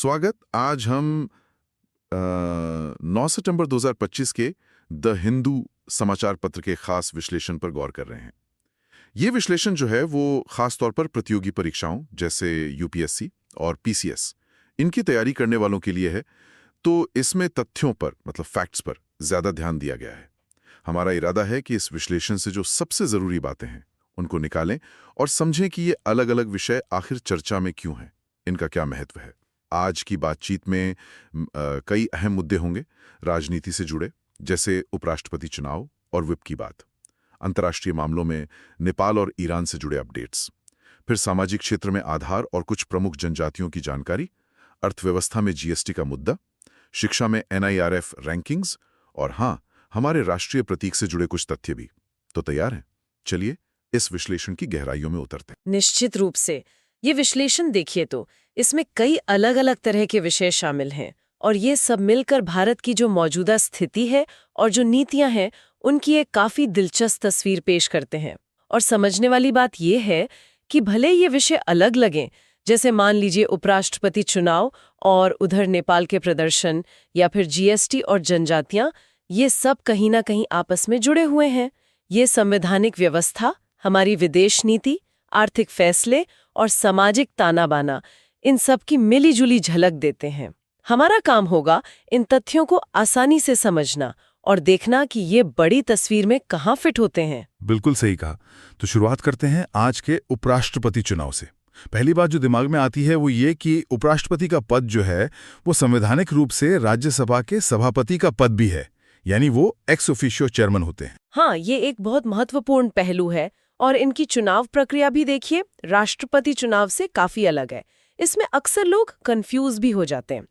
स्वागत। आज हम 9 सितंबर 2025 के द हिंदू समाचार पत्र के खास विश्लेषण पर गौर कर रहे हैं। ये विश्लेषण जो है वो खास तौर पर प्रतियोगी परीक्षाओं जैसे यूपीएससी और पीसीएस इनकी तैयारी करने वालों के लिए है। तो इसमें तथ्यों पर मतलब फैक्ट्स पर ज्यादा ध्यान दिया गया है। हमारा इरादा है कि इस विश्लेषण से जो सबसे जरूरी बातें हैं उनको निकालें और समझें कि ये अलग अलग विषय आखिर चर्चा में क्यों हैं, इनका क्या महत्व है। आज की बातचीत में कई अहम मुद्दे होंगे, राजनीति से जुड़े जैसे उपराष्ट्रपति चुनाव और विप की बात, अंतर्राष्ट्रीय मामलों में नेपाल और ईरान से जुड़े अपडेट्स, फिर सामाजिक क्षेत्र में आधार और कुछ प्रमुख जनजातियों की जानकारी, अर्थव्यवस्था में जीएसटी का मुद्दा, शिक्षा में एनआईआरएफ रैंकिंग्स और हाँ, हमारे राष्ट्रीय प्रतीक से जुड़े कुछ तथ्य भी। तो तैयार हैं? चलिए इस विश्लेषण की गहराइयों में उतरते हैं। निश्चित रूप से ये विश्लेषण देखिए तो इसमें कई अलग अलग तरह के विषय शामिल हैं और ये सब मिलकर भारत की जो मौजूदा स्थिति है और जो नीतियां हैं उनकी एक काफी दिलचस्प तस्वीर पेश करते हैं। और समझने वाली बात ये है कि भले ये विषय अलग लगें, जैसे मान लीजिए उपराष्ट्रपति चुनाव और उधर नेपाल के प्रदर्शन या फिर जीएसटी और जनजातियां, ये सब कहीं ना कहीं आपस में जुड़े हुए हैं। ये संवैधानिक व्यवस्था, हमारी विदेश नीति, आर्थिक फैसले और सामाजिक ताना बाना, इन सब की मिली-जुली झलक देते हैं। हमारा काम होगा इन तथ्यों को आसानी से समझना और देखना कि ये बड़ी तस्वीर में कहाँ फिट होते हैं। बिल्कुल सही कहा। तो शुरुआत करते हैं आज के उपराष्ट्रपति चुनाव से। पहली बात जो दिमाग में आती है वो ये कि उपराष्ट्रपति का पद जो है वो संवैधानिक रूप से राज्यसभा के सभापति का पद भी है, यानी वो एक्स ऑफिशियो चेयरमैन होते हैं। हाँ, ये एक बहुत महत्वपूर्ण पहलू है और इनकी चुनाव प्रक्रिया भी देखिए राष्ट्रपति चुनाव से काफी अलग है। इसमें अक्सर लोग कंफ्यूज भी हो जाते हैं।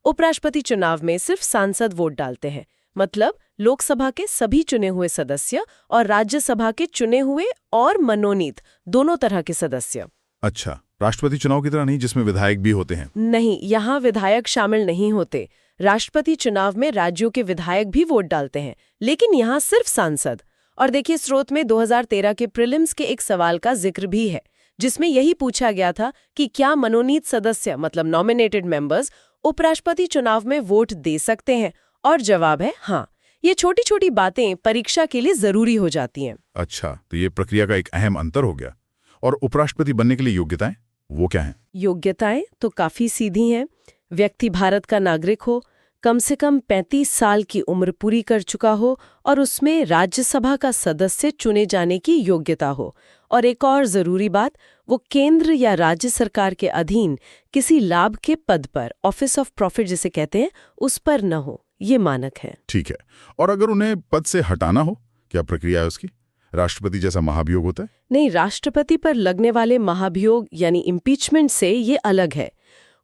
उपराष्ट्रपति चुनाव में सिर्फ सांसद वोट डालते हैं, मतलब लोकसभा के सभी चुने हुए सदस्य और राज्यसभा के चुने हुए और मनोनीत दोनों तरह के सदस्य। अच्छा, राष्ट्रपति चुनाव की तरह नहीं जिसमें विधायक भी होते हैं? नहीं, यहाँ विधायक शामिल नहीं होते। राष्ट्रपति चुनाव में राज्यों के विधायक भी वोट डालते हैं, लेकिन यहाँ सिर्फ सांसद। और देखिए, स्रोत में 2013 के प्रीलिम्स के एक सवाल का जिक्र भी है, जिसमें यही पूछा गया था कि क्या मनोनीत सदस्य मतलब नॉमिनेटेड मेंबर्स उपराष्ट्रपति चुनाव में वोट दे सकते हैं, और जवाब है हाँ। ये छोटी छोटी बातें परीक्षा के लिए जरूरी हो जाती हैं। अच्छा, तो ये प्रक्रिया का एक अहम अंतर हो गया। और उपराष्ट्रपति बनने के लिए योग्यताएं वो क्या हैं? योग्यताएं तो काफी सीधी हैं। व्यक्ति भारत का नागरिक हो, कम से कम 35 साल की उम्र पूरी कर चुका हो और उसमें राज्यसभा का सदस्य चुने जाने की योग्यता हो। और एक और जरूरी बात, वो केंद्र या राज्य सरकार के अधीन किसी लाभ के पद पर, ऑफिस ऑफ प्रॉफिट जिसे कहते हैं, उस पर न हो। ये मानक है। ठीक है। और अगर उन्हें पद से हटाना हो, क्या प्रक्रिया है उसकी? राष्ट्रपति जैसा महाभियोग होता है? नहीं, राष्ट्रपति पर लगने वाले महाभियोग यानी इम्पीचमेंट से ये अलग है।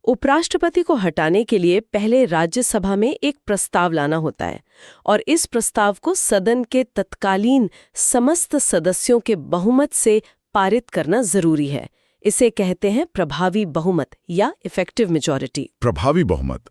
उपराष्ट्रपति को हटाने के लिए पहले राज्यसभा में एक प्रस्ताव लाना होता है और इस प्रस्ताव को सदन के तत्कालीन समस्त सदस्यों के बहुमत से पारित करना जरूरी है। इसे कहते हैं प्रभावी बहुमत या इफेक्टिव मेजॉरिटी। प्रभावी बहुमत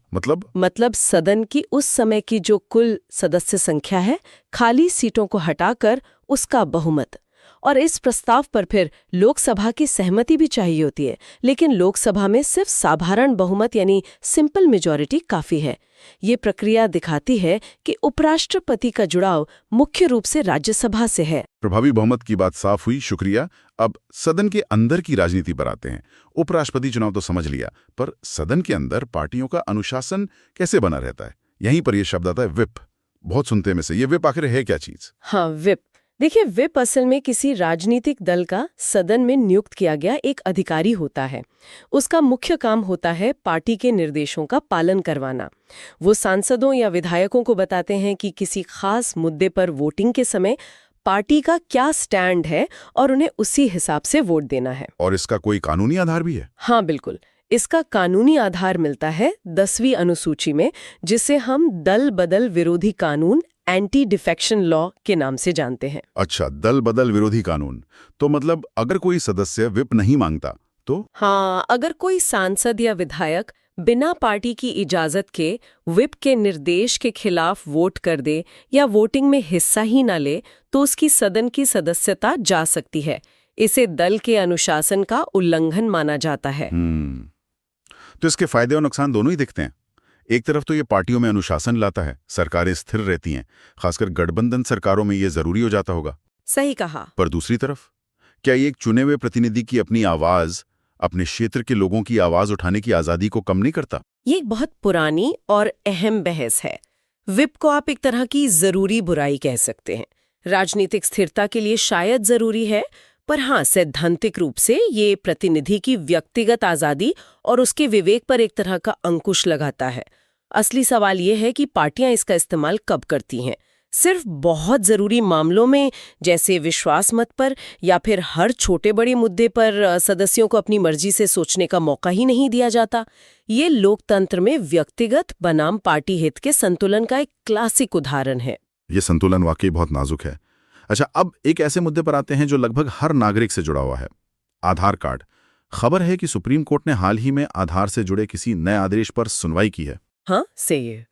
मतलब सदन की उस समय की जो कुल सदस्य संख्या है, खाली सीटों को हटाकर उसका बहुमत। और इस प्रस्ताव पर फिर लोकसभा की सहमति भी चाहिए होती है, लेकिन लोकसभा में सिर्फ साधारण बहुमत यानी सिंपल मेजॉरिटी काफी है। ये प्रक्रिया दिखाती है कि उपराष्ट्रपति का जुड़ाव मुख्य रूप से राज्यसभा से है। प्रभावी बहुमत की बात साफ हुई, शुक्रिया। अब सदन के अंदर की राजनीति पर आते हैं। उपराष्ट्रपति चुनाव तो समझ लिया, पर सदन के अंदर पार्टियों का अनुशासन कैसे बना रहता है? यहीं पर यह शब्द आता है विप। बहुत सुनते में से ये विप आखिर है क्या चीज? हाँ, विप। देखिए, विप असल में किसी राजनीतिक दल का सदन में नियुक्त किया गया एक अधिकारी होता है। उसका मुख्य काम होता है पार्टी के निर्देशों का पालन करवाना। वो सांसदों या विधायकों को बताते हैं कि किसी खास मुद्दे पर वोटिंग के समय पार्टी का क्या स्टैंड है और उन्हें उसी हिसाब से वोट देना है। और इसका कोई कानूनी आधार भी है? हाँ, बिल्कुल। इसका कानूनी आधार मिलता है 10वीं अनुसूची में, जिसे हम दल बदल विरोधी कानून एंटी डिफेक्शन लॉ के नाम से जानते हैं। अच्छा, दल बदल विरोधी कानून। तो मतलब अगर कोई सदस्य विप नहीं मांगता तो? हाँ, अगर कोई सांसद या विधायक बिना पार्टी की इजाजत के विप के निर्देश के खिलाफ वोट कर दे या वोटिंग में हिस्सा ही न ले, तो उसकी सदन की सदस्यता जा सकती है। इसे दल के अनुशासन का उल्लंघन माना जाता है। तो इसके फायदे और नुकसान दोनों ही दिखते हैं। एक तरफ तो ये पार्टियों में अनुशासन लाता है, सरकारें स्थिर रहती हैं, खासकर गठबंधन सरकारों में ये जरूरी हो जाता होगा। सही कहा। पर दूसरी तरफ, क्या ये एक चुने हुए प्रतिनिधि की अपनी आवाज, अपने क्षेत्र के लोगों की आवाज उठाने की आजादी को कम नहीं करता? ये एक बहुत पुरानी और अहम बहस है। विप को आप एक तरह की जरूरी बुराई कह सकते हैं। राजनीतिक स्थिरता के लिए शायद जरूरी है, पर हाँ, सैद्धांतिक रूप से ये प्रतिनिधि की व्यक्तिगत आजादी और उसके विवेक पर एक तरह का अंकुश लगाता है। असली सवाल ये है कि पार्टियां इसका इस्तेमाल कब करती हैं। सिर्फ बहुत जरूरी मामलों में, जैसे विश्वास मत पर, या फिर हर छोटे बड़े मुद्दे पर सदस्यों को अपनी मर्जी से सोचने का मौका ही नहीं दिया जाता। ये लोकतंत्र में व्यक्तिगत बनाम पार्टी हित के संतुलन का एक क्लासिक उदाहरण है। ये संतुलन वाकई बहुत नाजुक है। अच्छा, अब एक ऐसे मुद्दे पर आते हैं जो लगभग हर नागरिक से जुड़ा हुआ है, आधार कार्ड। खबर है कि सुप्रीम कोर्ट ने हाल ही में आधार से जुड़े किसी नए आदेश पर सुनवाई की है। हाँ, सही है।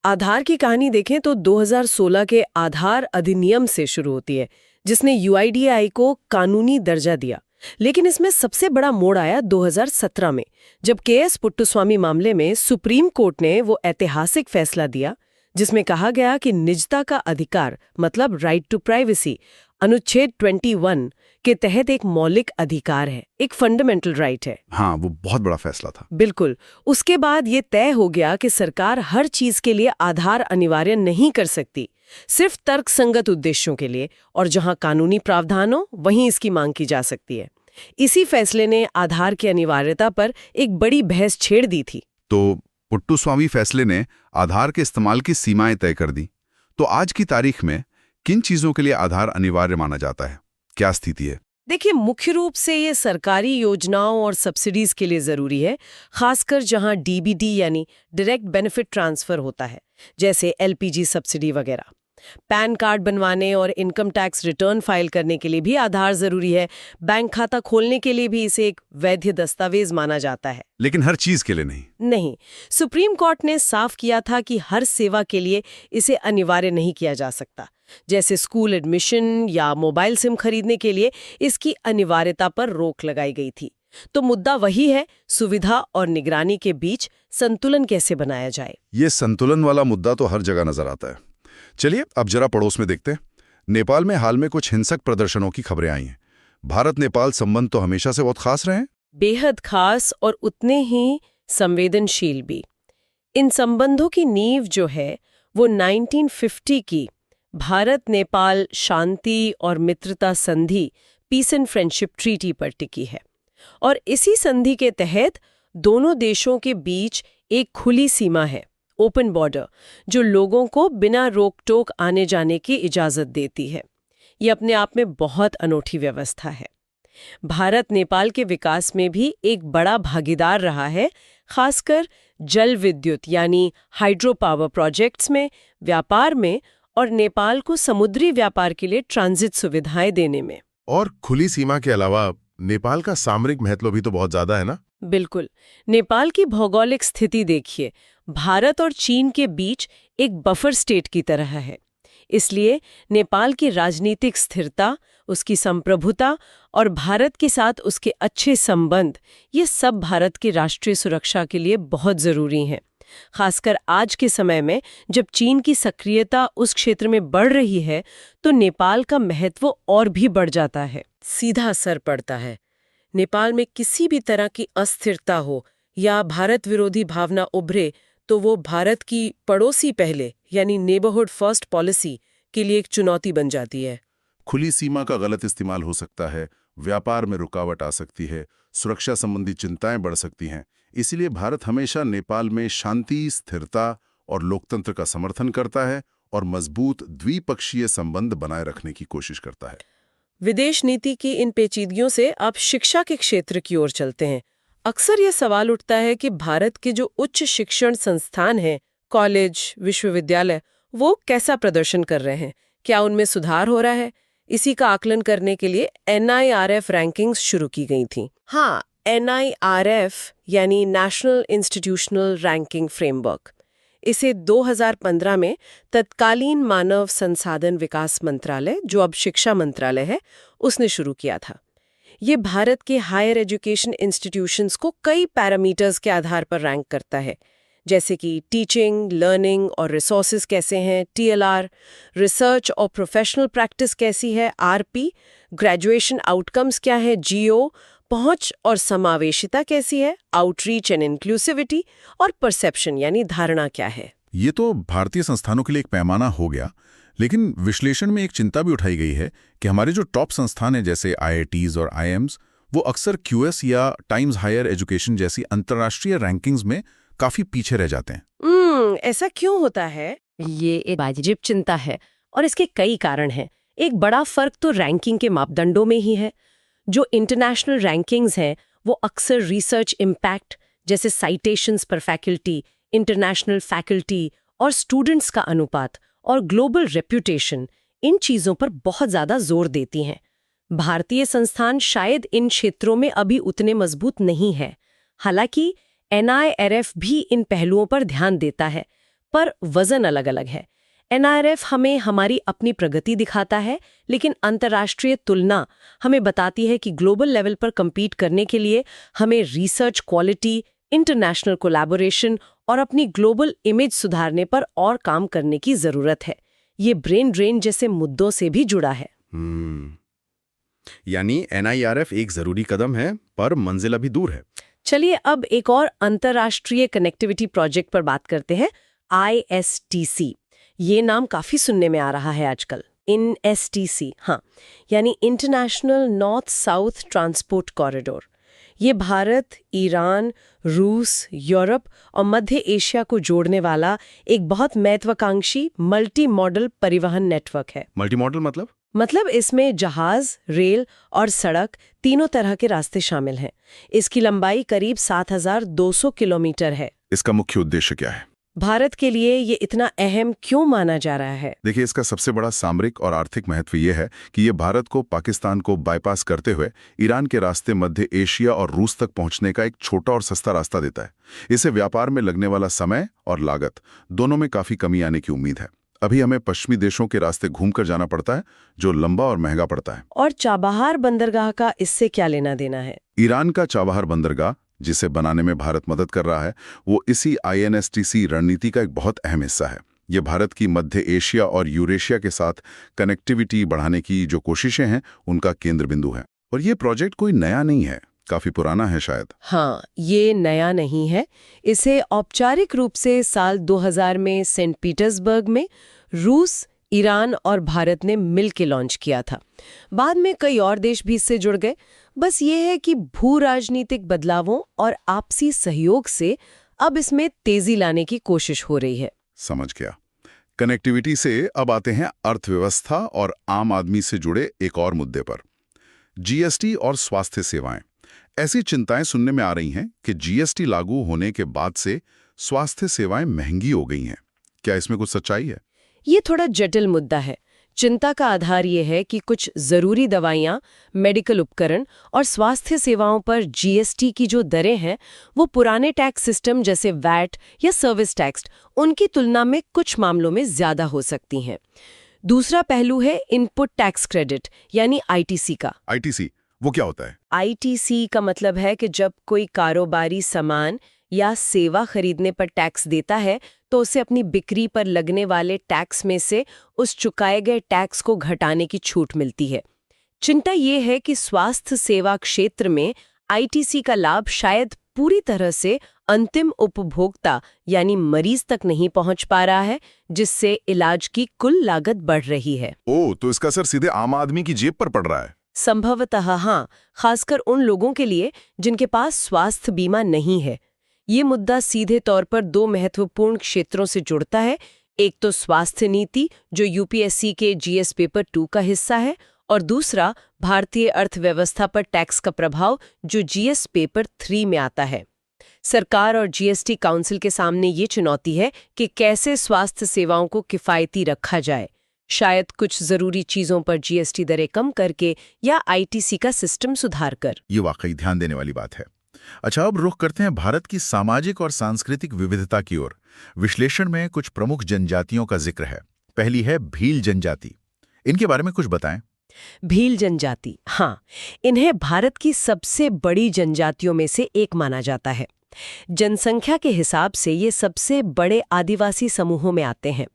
आधार की कहानी देखें तो 2016 के आधार अधिनियम से शुरू होती है, जिसने यूआईडीएआई को कानूनी दर्जा दिया। लेकिन इसमें सबसे बड़ा मोड़ आया 2017 में, जब केएस पुट्टुस्वामी मामले में सुप्रीम कोर्ट ने वो ऐतिहासिक फैसला दिया जिसमें कहा गया कि निजता का अधिकार, मतलब राइट टू प्राइवेसी, अनुच्छेद 21 के तहत एक मौलिक अधिकार है, एक फंडामेंटल राइट है। हाँ, वो बहुत बड़ा फैसला था। बिल्कुल। उसके बाद ये तय हो गया कि सरकार हर चीज के लिए आधार अनिवार्य नहीं कर सकती, सिर्फ तर्कसंगत उद्देश्यों के लिए, और जहां कानूनी प्रावधान हो वहीं इसकी मांग की जा सकती है। इसी फैसले ने आधार की अनिवार्यता पर एक बड़ी बहस छेड़ दी थी। तो पुट्टुस्वामी फैसले ने आधार के इस्तेमाल की सीमाएं तय कर दी। तो आज की तारीख में किन चीजों के लिए आधार अनिवार्य माना जाता है? क्या स्थिति है? देखिए, मुख्य रूप से ये सरकारी योजनाओं और सब्सिडीज के लिए जरूरी है, खासकर जहां डीबीटी यानी डायरेक्ट बेनिफिट ट्रांसफर होता है, जैसे एलपीजी सब्सिडी वगैरह। पैन कार्ड बनवाने और इनकम टैक्स रिटर्न फाइल करने के लिए भी आधार जरूरी है। बैंक खाता खोलने के लिए भी इसे एक वैध दस्तावेज माना जाता है। लेकिन हर चीज के लिए नहीं। सुप्रीम कोर्ट ने साफ किया था कि हर सेवा के लिए इसे अनिवार्य नहीं किया जा सकता। जैसे स्कूल एडमिशन या मोबाइल सिम खरीदने के लिए इसकी अनिवार्यता पर रोक लगाई गई थी। तो मुद्दा वही है, सुविधा और निगरानी के बीच संतुलन कैसे बनाया जाए। ये संतुलन वाला मुद्दा तो हर जगह नजर आता है। चलिए अब जरा पड़ोस में देखते हैं। नेपाल में हाल में कुछ हिंसक प्रदर्शनों की खबरें आई हैं। भारत नेपाल संबंध तो हमेशा से बहुत खास रहे हैं। बेहद खास और उतने ही संवेदनशील भी। इन संबंधों की नींव जो है वो 1950 की भारत नेपाल शांति और मित्रता संधि, पीस एंड फ्रेंडशिप ट्रीटी पर टिकी है। और इसी संधि के तहत दोनों देशों के बीच एक खुली सीमा है, ओपन बॉर्डर, जो लोगों को बिना रोक टोक आने जाने की इजाजत देती है। ये अपने आप में बहुत अनोखी व्यवस्था है। भारत नेपाल के विकास में भी एक बड़ा भागीदार रहा है, खासकर जल विद्युत यानी हाइड्रो पावर प्रोजेक्ट्स में, व्यापार में, और नेपाल को समुद्री व्यापार के लिए ट्रांजिट सुविधाएं देने में। और खुली सीमा के अलावा नेपाल का सामरिक महत्व भी तो बहुत ज्यादा है ना? बिल्कुल। नेपाल की भौगोलिक स्थिति देखिए, भारत और चीन के बीच एक बफर स्टेट की तरह है। इसलिए नेपाल की राजनीतिक स्थिरता, उसकी संप्रभुता और भारत के साथ उसके अच्छे संबंध, ये सब भारत की राष्ट्रीय सुरक्षा के लिए बहुत जरूरी हैं। खासकर आज के समय में जब चीन की सक्रियता उस क्षेत्र में बढ़ रही है, तो नेपाल का महत्व और भी बढ़ जाता है। सीधा असर पड़ता है। नेपाल में किसी भी तरह की अस्थिरता हो या भारत विरोधी भावना उभरे, तो वो भारत की पड़ोसी पहले यानी नेबरहुड फर्स्ट पॉलिसी के लिए एक चुनौती बन जाती है। खुली सीमा का गलत इस्तेमाल हो सकता है, व्यापार में रुकावट आ सकती है, सुरक्षा संबंधी चिंताएं बढ़ सकती हैं। इसीलिए भारत हमेशा नेपाल में शांति, स्थिरता और लोकतंत्र का समर्थन करता है और मजबूत द्विपक्षीय संबंध बनाए रखने की कोशिश करता है। विदेश नीति की इन पेचीदगियों से आप शिक्षा के क्षेत्र की ओर चलते हैं। अक्सर ये सवाल उठता है कि भारत के जो उच्च शिक्षण संस्थान हैं, कॉलेज, विश्वविद्यालय, वो कैसा प्रदर्शन कर रहे हैं, क्या उनमें सुधार हो रहा है? इसी का आकलन करने के लिए NIRF रैंकिंग्स शुरू की गई थी। हाँ, NIRF यानी नेशनल इंस्टीट्यूशनल रैंकिंग फ्रेमवर्क। इसे 2015 में तत्कालीन मानव संसाधन विकास मंत्रालय, जो अब शिक्षा मंत्रालय है, उसने शुरू किया था। ये भारत के हायर एजुकेशन इंस्टीट्यूशंस को कई पैरामीटर्स के आधार पर रैंक करता है, जैसे कि टीचिंग, लर्निंग और रिसोर्सेज कैसे हैं, TLR, रिसर्च और प्रोफेशनल प्रैक्टिस कैसी है, RP, ग्रेजुएशन आउटकम्स क्या है, GO, पहुंच और समावेशिता कैसी है, आउटरीच एंड इंक्लूसिविटी, और परसेप्शन यानी धारणा क्या है। ये तो भारतीय संस्थानों के लिए एक पैमाना हो गया, लेकिन विश्लेषण में एक चिंता भी उठाई गई है कि हमारे जो टॉप संस्थान हैं जैसे IITs और IIMs, वो अक्सर QS या टाइम्स हायर एजुकेशन जैसी अंतर्राष्ट्रीय रैंकिंग्स में काफी पीछे रह जाते हैं। ऐसा क्यों होता है? ये एक वाजिब चिंता है और इसके कई कारण हैं। एक बड़ा फर्क तो रैंकिंग के मापदंडों में ही है। जो इंटरनेशनल रैंकिंग्स हैं वो अक्सर रिसर्च इम्पैक्ट जैसे साइटेशंस पर फैकल्टी, इंटरनेशनल फैकल्टी और स्टूडेंट्स का अनुपात और ग्लोबल रेप्यूटेशन, इन चीज़ों पर बहुत ज़्यादा जोर देती हैं। भारतीय संस्थान शायद इन क्षेत्रों में अभी उतने मजबूत नहीं है। हालांकि NIRF भी इन पहलुओं पर ध्यान देता है, पर वजन अलग अलग है। NIRF हमें हमारी अपनी प्रगति दिखाता है, लेकिन अंतर्राष्ट्रीय तुलना हमें बताती है कि ग्लोबल लेवल पर compete करने के लिए हमें रिसर्च क्वालिटी, इंटरनेशनल कोलैबोरेशन और अपनी ग्लोबल इमेज सुधारने पर और काम करने की जरूरत है। ये ब्रेन ड्रेन जैसे मुद्दों से भी जुड़ा है। यानी NIRF एक जरूरी कदम है, पर मंजिल अभी दूर है। चलिए अब एक और अंतर्राष्ट्रीय कनेक्टिविटी प्रोजेक्ट पर बात करते हैं, ISTC। ये नाम काफी सुनने में आ रहा है आजकल। INSTC, हाँ, यानी international north south transport corridor. ये भारत, ईरान, रूस, यूरोप और मध्य एशिया को जोड़ने वाला एक बहुत महत्वाकांक्षी मल्टी मॉडल परिवहन नेटवर्क है। मल्टी मॉडल मतलब इसमें जहाज, रेल और सड़क तीनों तरह के रास्ते शामिल हैं। इसकी लंबाई करीब 7,200 किलोमीटर है। इसका मुख्य उद्देश्य क्या है? भारत के लिए ये इतना अहम क्यों माना जा रहा है? देखिए, इसका सबसे बड़ा सामरिक और आर्थिक महत्व ये है कि ये भारत को पाकिस्तान को बाईपास करते हुए ईरान के रास्ते मध्य एशिया और रूस तक पहुंचने का एक छोटा और सस्ता रास्ता देता है। इससे व्यापार में लगने वाला समय और लागत दोनों में काफी कमी आने की उम्मीद है। अभी हमें पश्चिमी देशों के रास्ते घूमकर जाना पड़ता है, जो लंबा और महंगा पड़ता है। और चाबहार बंदरगाह का इससे क्या लेना देना है? ईरान का चाबहार बंदरगाह, जिसे बनाने में भारत मदद कर रहा है, वो इसी INSTC रणनीति का एक बहुत अहम हिस्सा है। ये भारत की मध्य एशिया और यूरेशिया के साथ कनेक्टिविटी बढ़ाने की जो कोशिशें हैं, उनका केंद्र बिंदु है। और ये प्रोजेक्ट कोई नया नहीं है, काफी पुराना है शायद। हाँ, ये नया नहीं है। इसे औपचारिक रूप से साल 2000 में सेंट पीटर्सबर्ग में रूस, ईरान और भारत ने मिलकर लॉन्च किया था। बाद में कई और देश भी इससे जुड़ गए। बस ये है कि भू राजनीतिक बदलावों और आपसी सहयोग से अब इसमें तेजी लाने की कोशिश हो रही है। समझ गया। कनेक्टिविटी से अब आते हैं अर्थव्यवस्था और आम आदमी से जुड़े एक और मुद्दे पर, GST और स्वास्थ्य सेवाएं। ऐसी चिंताएं सुनने में आ रही हैं कि GST लागू होने के बाद से स्वास्थ्य सेवाएं महंगी हो गई हैं। क्या इसमें कुछ सच्चाई है? ये थोड़ा जटिल मुद्दा है। चिंता का आधार ये है कि कुछ जरूरी दवाइयाँ, मेडिकल उपकरण और स्वास्थ्य सेवाओं पर GST की जो दरें हैं, वो पुराने टैक्स सिस्टम जैसे VAT या सर्विस टैक्स, उनकी तुलना में कुछ मामलों में ज्यादा हो सकती हैं। दूसरा पहलू है इनपुट टैक्स क्रेडिट यानी ITC का। ITC वो क्या होता है? ITC का मतलब है कि जब कोई कारोबारी सामान या सेवा खरीदने पर टैक्स देता है तो उसे अपनी बिक्री पर लगने वाले टैक्स में से उस चुकाए गए टैक्स को घटाने की छूट मिलती है। चिंता ये है कि स्वास्थ्य सेवा क्षेत्र में ITC का लाभ शायद पूरी तरह से अंतिम उपभोक्ता यानी मरीज तक नहीं पहुंच पा रहा है, जिससे इलाज की कुल लागत बढ़ रही है। ओह, तो इसका असर सीधे आम आदमी की जेब पर पड़ रहा है। संभवतः हाँ, खासकर उन लोगों के लिए जिनके पास स्वास्थ्य बीमा नहीं है। ये मुद्दा सीधे तौर पर दो महत्वपूर्ण क्षेत्रों से जुड़ता है। एक तो स्वास्थ्य नीति जो UPSC के GS पेपर 2 का हिस्सा है, और दूसरा भारतीय अर्थव्यवस्था पर टैक्स का प्रभाव जो GS पेपर 3 में आता है। सरकार और GST काउंसिल के सामने ये चुनौती है कि कैसे स्वास्थ्य सेवाओं को किफायती रखा जाए, शायद कुछ जरूरी चीजों पर GST दरें कम करके या ITC का सिस्टम सुधार कर। ये वाकई ध्यान देने वाली बात है। अच्छा, अब रुख करते हैं भारत की सामाजिक और सांस्कृतिक विविधता की ओर। विश्लेषण में कुछ प्रमुख जनजातियों का जिक्र है। पहली है भील जनजाति। इनके बारे में कुछ बताएं। भील जनजाति, हाँ, इन्हें भारत की सबसे बड़ी जनजातियों में से एक माना जाता है। जनसंख्या के हिसाब से ये सबसे बड़े आदिवासी समूहों में आते हैं।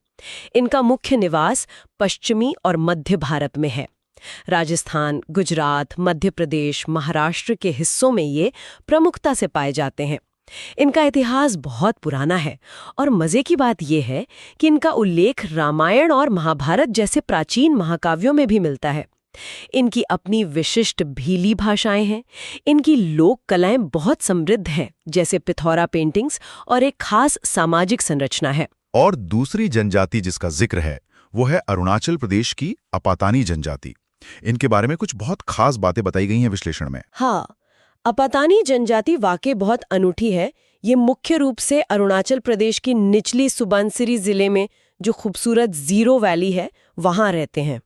इनका मुख्य निवास पश्चिमी और मध्य भारत में है। राजस्थान, गुजरात, मध्य प्रदेश, महाराष्ट्र के हिस्सों में ये प्रमुखता से पाए जाते हैं। इनका इतिहास बहुत पुराना है और मजे की बात यह है कि इनका उल्लेख रामायण और महाभारत जैसे प्राचीन महाकाव्यों में भी मिलता है। इनकी अपनी विशिष्ट भीली भाषाएं हैं। इनकी लोक कलाएं बहुत समृद्ध हैं, जैसे पिथौरा पेंटिंग्स, और एक खास सामाजिक संरचना है। और दूसरी जनजाति जिसका जिक्र है वो है अरुणाचल प्रदेश की अपातानी जनजाति। इनके बारे में कुछ बहुत खास बातें बताई गई हैं विश्लेषण में। हाँ, अपातानी जनजाति वाकई बहुत अनूठी है। ये मुख्य रूप से अरुणाचल प्रदेश की निचली सुबनसिरी जिले में जो खूबसूरत जीरो वैली है वहां रहते हैं।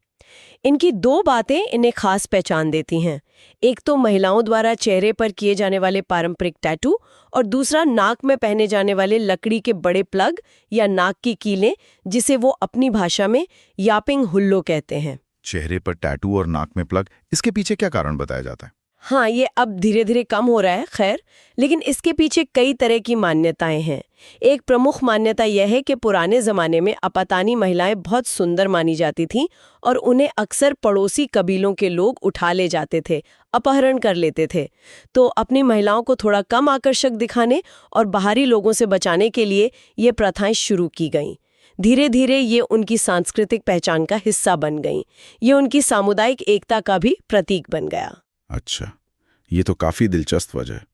इनकी दो बातें इन्हें खास पहचान देती हैं। एक तो महिलाओं द्वारा चेहरे पर किए जाने वाले पारंपरिक टैटू, और दूसरा नाक में पहने जाने वाले लकड़ी के बड़े प्लग या नाक की कीलें, जिसे वो अपनी भाषा में यापिंग हुल्लो कहते हैं। चेहरे पर टैटू और नाक में प्लग, इसके पीछे क्या कारण बताया जाता है? हाँ, ये अब धीरे धीरे कम हो रहा है, खैर, लेकिन इसके पीछे कई तरह की मान्यताएं हैं। एक प्रमुख मान्यता यह है कि पुराने जमाने में अपातानी महिलाएं बहुत सुंदर मानी जाती थीं और उन्हें अक्सर पड़ोसी कबीलों के लोग उठा ले जाते थे, अपहरण कर लेते थे। तो अपनी महिलाओं को थोड़ा कम आकर्षक दिखाने और बाहरी लोगों से बचाने के लिए ये प्रथाएं शुरू की गईं। धीरे धीरे ये उनकी सांस्कृतिक पहचान का हिस्सा बन गईं। ये उनकी सामुदायिक एकता का भी प्रतीक बन गया। अच्छा, ये तो काफी दिलचस्प वजह है।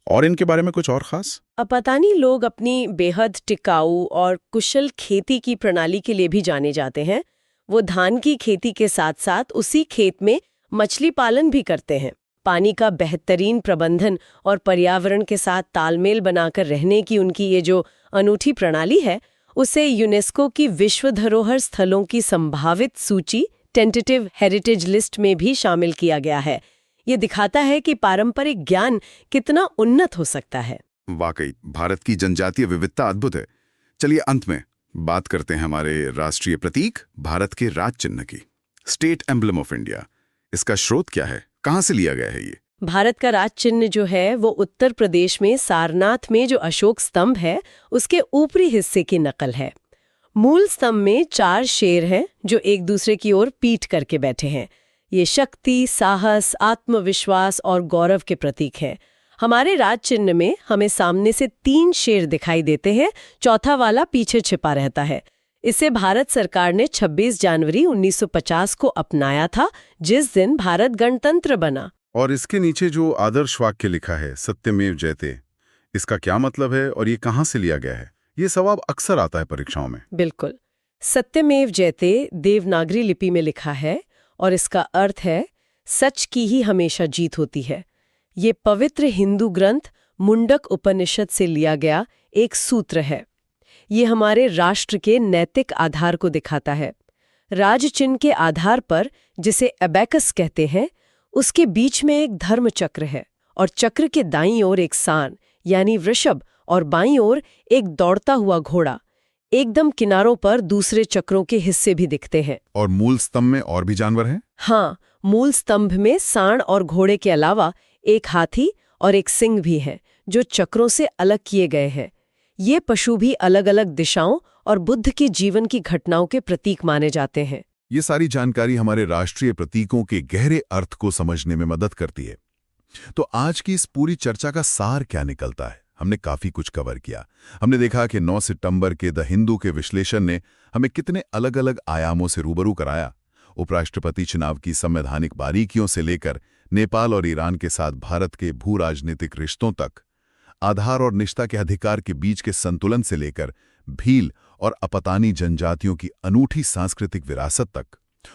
और इनके बारे में कुछ और खास? अपातानी लोग अपनी बेहद टिकाऊ और कुशल खेती की प्रणाली के लिए भी जाने जाते हैं। वो धान की खेती के साथ साथ उसी खेत में मछली पालन भी करते हैं। पानी का बेहतरीन प्रबंधन और पर्यावरण के साथ तालमेल बनाकर रहने की उनकी ये जो अनूठी प्रणाली है, उसे यूनेस्को की विश्व धरोहर स्थलों की संभावित सूची, टेंटेटिव हेरिटेज लिस्ट में भी शामिल किया गया है। ये दिखाता है कि पारंपरिक ज्ञान कितना उन्नत हो सकता है। वाकई भारत की जनजातीय विविधता अद्भुत है। चलिए अंत में बात करते हैं हमारे राष्ट्रीय प्रतीक, भारत के राज चिन्ह की, स्टेट एम्ब्लम ऑफ इंडिया। इसका स्रोत क्या है, कहाँ से लिया गया है ये? भारत का राज चिन्ह जो है वो उत्तर प्रदेश में सारनाथ में जो अशोक स्तंभ है उसके ऊपरी हिस्से की नकल है। मूल स्तंभ में 4 शेर हैं जो एक दूसरे की ओर पीठ करके बैठे हैं। ये शक्ति, साहस, आत्मविश्वास और गौरव के प्रतीक हैं। हमारे राज चिन्ह में हमें सामने से 3 शेर दिखाई देते हैं, चौथा वाला पीछे छिपा रहता है। इसे भारत सरकार ने 26 जनवरी 1950 को अपनाया था, जिस दिन भारत गणतंत्र बना। और इसके नीचे जो आदर्श वाक्य लिखा है, सत्यमेव जयते, इसका क्या मतलब है और ये कहाँ से लिया गया है? ये सवाल अक्सर आता है परीक्षाओं में। बिल्कुल, सत्यमेव जयते देवनागरी लिपि में लिखा है और इसका अर्थ है सच की ही हमेशा जीत होती है। ये पवित्र हिंदू ग्रंथ मुंडक उपनिषद से लिया गया एक सूत्र है। ये हमारे राष्ट्र के नैतिक आधार को दिखाता है। राज चिन्ह के आधार पर, जिसे एबैकस कहते हैं, उसके बीच में एक धर्म चक्र है और चक्र के दाईं ओर एक सांड यानी वृषभ और बाईं ओर एक दौड़ता हुआ घोड़ा। एकदम किनारों पर दूसरे चक्रों के हिस्से भी दिखते हैं। और मूल स्तंभ में और भी जानवर हैं? हाँ, मूल स्तंभ में सांड और घोड़े के अलावा एक हाथी और एक सिंह भी है जो चक्रों से अलग किए गए हैं। ये पशु भी अलग अलग दिशाओं और बुद्ध के जीवन की घटनाओं के प्रतीक माने जाते हैं। ये सारी जानकारी हमारे राष्ट्रीय प्रतीकों के गहरे अर्थ को समझने में मदद करती है। तो आज की इस पूरी चर्चा का सार क्या निकलता है? हमने काफी कुछ कवर किया। हमने देखा कि 9 सितंबर के द हिंदू के विश्लेषण ने हमें कितने अलग अलग आयामों से रूबरू कराया। उपराष्ट्रपति चुनाव की संवैधानिक बारीकियों से लेकर नेपाल और ईरान के साथ भारत के भू राजनीतिक रिश्तों तक, आधार और निष्ठा के अधिकार के बीच के संतुलन से लेकर भील और अपातानी जनजातियों की अनूठी सांस्कृतिक विरासत तक,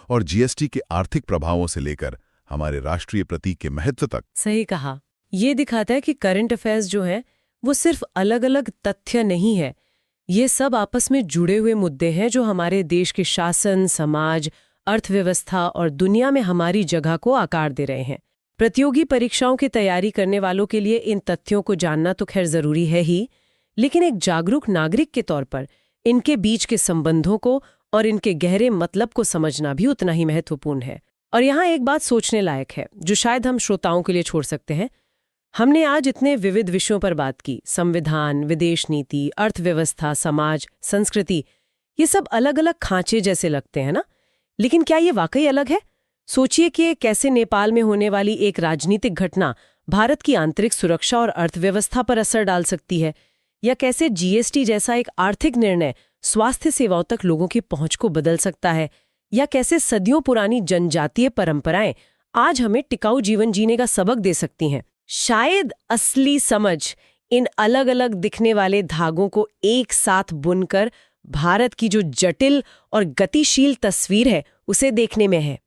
और जीएसटी के आर्थिक प्रभावों से लेकर हमारे राष्ट्रीय प्रतीक के महत्व तक। सही कहा। ये दिखाता है कि करंट अफेयर्स जो है वो सिर्फ अलग अलग तथ्य नहीं है, ये सब आपस में जुड़े हुए मुद्दे हैं जो हमारे देश के शासन, समाज, अर्थव्यवस्था और दुनिया में हमारी जगह को आकार दे रहे हैं। प्रतियोगी परीक्षाओं की तैयारी करने वालों के लिए इन तथ्यों को जानना तो खैर जरूरी है ही, लेकिन एक जागरूक नागरिक के तौर पर इनके बीच के संबंधों को और इनके गहरे मतलब को समझना भी उतना ही महत्वपूर्ण है। और यहाँ एक बात सोचने लायक है जो शायद हम श्रोताओं के लिए छोड़ सकते हैं। हमने आज इतने विविध विषयों पर बात की, संविधान, विदेश नीति, अर्थव्यवस्था, समाज, संस्कृति, ये सब अलग अलग खांचे जैसे लगते हैं ना, लेकिन क्या ये वाकई अलग है? सोचिए कि कैसे नेपाल में होने वाली एक राजनीतिक घटना भारत की आंतरिक सुरक्षा और अर्थव्यवस्था पर असर डाल सकती है, या कैसे जीएसटी जैसा एक आर्थिक निर्णय स्वास्थ्य सेवाओं तक लोगों की पहुंच को बदल सकता है, या कैसे सदियों पुरानी जनजातीय परंपराएं आज हमें टिकाऊ जीवन जीने का सबक दे सकती हैं। शायद असली समझ इन अलग अलग दिखने वाले धागों को एक साथ बुनकर भारत की जो जटिल और गतिशील तस्वीर है उसे देखने में है।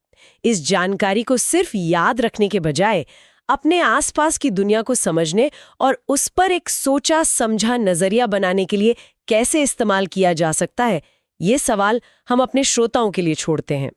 इस जानकारी को सिर्फ याद रखने के बजाय अपने आसपास की दुनिया को समझने और उस पर एक सोचा समझा नजरिया बनाने के लिए कैसे इस्तेमाल किया जा सकता है, ये सवाल हम अपने श्रोताओं के लिए छोड़ते हैं।